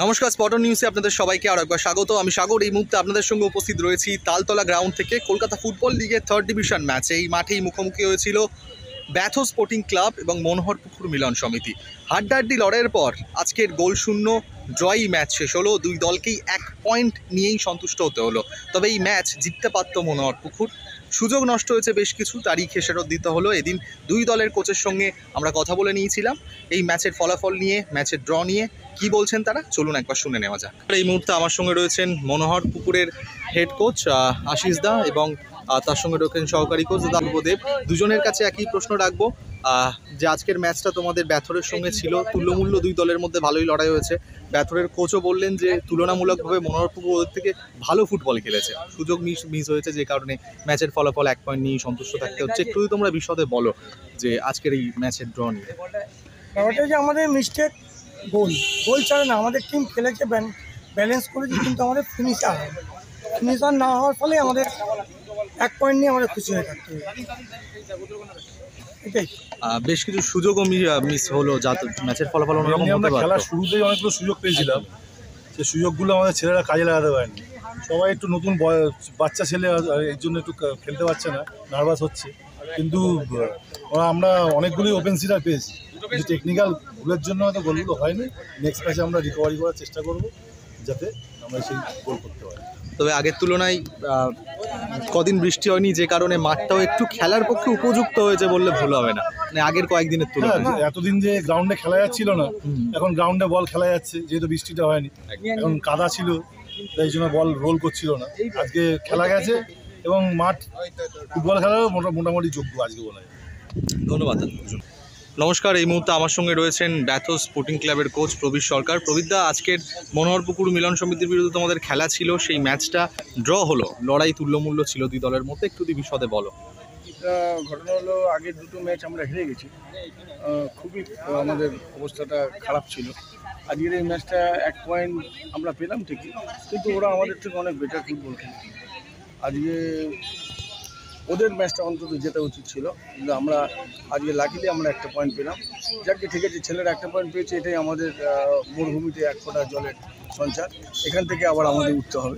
নমস্কার, স্পটন নিউজে আপনাদের সবাইকে আরও একবার স্বাগত। আমি সাগর। এই মুহূর্তে আপনাদের সঙ্গে উপস্থিত রয়েছি তালতলা গ্রাউন্ড থেকে। কলকাতা ফুটবল লিগের 3rd ডিভিশন ম্যাচ এই মাঠেই মুখোমুখি হয়েছিল ব্যাথো স্পোর্টিং ক্লাব এবং মনোহরপুকুর মিলন সমিতি। হাড্ডাহাড্ডি লড়াইয়ের পর আজকের গোলশূন্য ড্রয়ই ম্যাচ শেষ হলো। দুই দলকেই 1 পয়েন্ট নিয়েই সন্তুষ্ট হতে হলো। তবে এই ম্যাচ জিততে পারত মনোহরপুকুর। সুযোগ নষ্ট হয়েছে বেশ কিছু, তারই খেসারত দিতে হলো। এদিন দুই দলের কোচের সঙ্গে আমরা কথা বলে নিয়েছিলাম এই ম্যাচের ফলাফল নিয়ে, ম্যাচের ড্র নিয়ে। কি বলছেন তারা, চলুন একবার শুনে নেওয়া যাক। এই মুহূর্তে আমার সঙ্গে রয়েছেন মনোহরপুকুরের হেড কোচ আশিস দা এবং তার সঙ্গে রয়েছেন সহকারী কোচ দালবদেব। দুজনের কাছে একই প্রশ্ন রাখবো যে আজকের ম্যাচটা তোমাদের ব্যাথরের সঙ্গে ছিল, তুল্যমূল্য দুই দলের মধ্যে ভালোই লড়াই হয়েছে। ব্যাথরের কোচও বললেন যে তুলনামূলকভাবে মনোহরপুকুর ওদের থেকে ভালো ফুটবল খেলেছে, সুযোগ মিস হয়েছে, যে কারণে ম্যাচের ফলাফল 1 পয়েন্ট নিয়েই সন্তুষ্ট থাকতে হচ্ছে। একটু তোমরা বিশদে বলো যে আজকের এই ম্যাচের ড্র নিয়ে। ব্যাপারটা যে আমাদের মিস্টেক, গোল ছাড়া না, আমাদের টিম খেলেছে, ব্যালেন্স করেছে, কিন্তু আমাদের ফিনিশার না হওয়ার ফলে আমাদের 1 পয়েন্ট নিয়ে আমাদের খুশি হয়ে থাকতে হবে। এটাই বেশ কিছু সুযোগও মিস হলো, যাতে ম্যাচের ফলাফল অন্যরকম হতে পারত। খেলার শুরুতেই অনেকগুলো সুযোগ পেয়েছিলাম, সেই সুযোগগুলো আমাদের ছেলেরা কাজে লাগাতে পারেনি। সবাই একটু নতুন বাচ্চা ছেলে, এর জন্য একটু খেলতে পারছে না, নার্ভাস হচ্ছে। কিন্তু আমরা অনেকগুলোই ওপেন সিটার পেয়েছি, কিন্তু টেকনিক্যাল ভুলের জন্য হয়তো গোলগুলো হয়নি। নেক্সট ম্যাচে আমরা রিকভারি করার চেষ্টা করব, যাতে আমরা সেই গোল করতে পারি। তবে আগের তুলনায় কদিন বৃষ্টি হয়নি, যে কারণে মাঠটাও একটু খেলার পক্ষে উপযুক্ত হয়েছে বললে ভুল হবে না, মানে আগের কয়েকদিনের তুলনায়। এতদিন যে গ্রাউন্ডে খেলা যাচ্ছিল না, এখন গ্রাউন্ডে বল খেলা যাচ্ছে, যেহেতু বৃষ্টিটা হয়নি। এখন কাদা ছিল, তাই জন্য বল রোল করছিল না। আজকে খেলা গেছে এবং মাঠ ফুটবল খেলারও মোটামুটি যোগ্য আজকে বলা যায়। ধন্যবাদ। নমস্কার, এই মুহূর্তে আমার সঙ্গে রয়েছেন ব্যাথো স্পোর্টিং ক্লাবের কোচ প্রবীর সরকার। প্রবীরদা, আজকের মনোহরপুকুর মিলন সমিতির বিরুদ্ধে তোমাদের খেলা ছিল, সেই ম্যাচটা ড্র হলো, লড়াই তুল্যমূল্য ছিল দুই দলের মধ্যে, একটু বিশদে বলো। ঘটনা হলো, আগের দুটো ম্যাচ আমরা হেরে গেছি, খুবই আমাদের অবস্থাটা খারাপ ছিল। আজকের এই ম্যাচটা 1 পয়েন্ট আমরা পেলাম ঠিকই, কিন্তু ওরা আমাদের থেকে অনেক বেটার ফুটবল খেলেছে। আজকে ওদের ম্যাচটা অন্তত জেতা উচিত ছিল, কিন্তু আমরা আজকে লাকিলি আমরা 1 পয়েন্ট পেলাম। যাকে ঠিক আছে, ছেলেরা 1 পয়েন্ট পেয়েছে, এটাই আমাদের মরুভূমিতে 1 ফোঁটা জলের সঞ্চার। এখান থেকে আবার আমাদের উঠতে হবে।